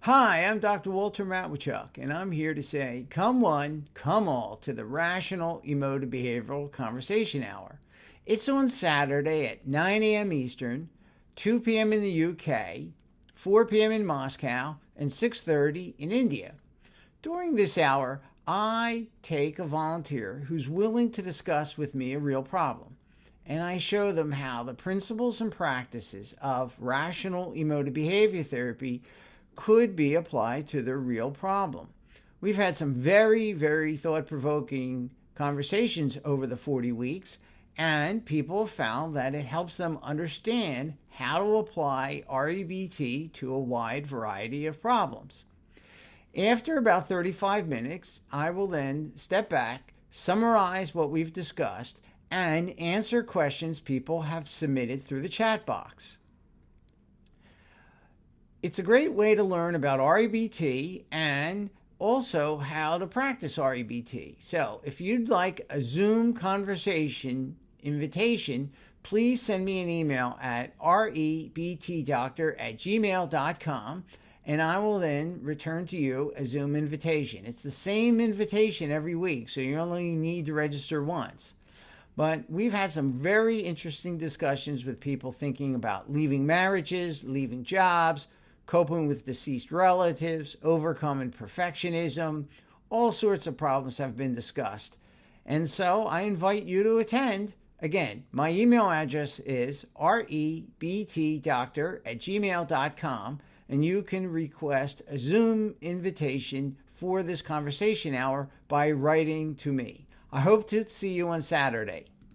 Hi, I'm Dr. Walter Matwichuk, and I'm here to say, come one, come all to the Rational Emotive Behavioral Conversation Hour. It's on Saturday at 9 a.m. Eastern, 2 p.m. in the UK, 4 p.m. in Moscow, and 6:30 in India. During this hour, I take a volunteer who's willing to discuss with me a real problem, and I show them how the principles and practices of Rational Emotive Behavior Therapy could be applied to their real problem. We've had some very, very thought-provoking conversations over the 40 weeks, and people have found that it helps them understand how to apply REBT to a wide variety of problems. After about 35 minutes, I will then step back, summarize what we've discussed, and answer questions people have submitted through the chat box. It's a great way to learn about REBT and also how to practice REBT. So if you'd like a Zoom conversation invitation, please send me an email at REBTDoctor@gmail.com, and I will then return to you a Zoom invitation. It's the same invitation every week, so you only need to register once. But we've had some very interesting discussions with people thinking about leaving marriages, leaving jobs, coping with deceased relatives, overcoming perfectionism. All sorts of problems have been discussed. And so I invite you to attend. Again, my email address is REBTDoctor@gmail.com, and you can request a Zoom invitation for this conversation hour by writing to me. I hope to see you on Saturday.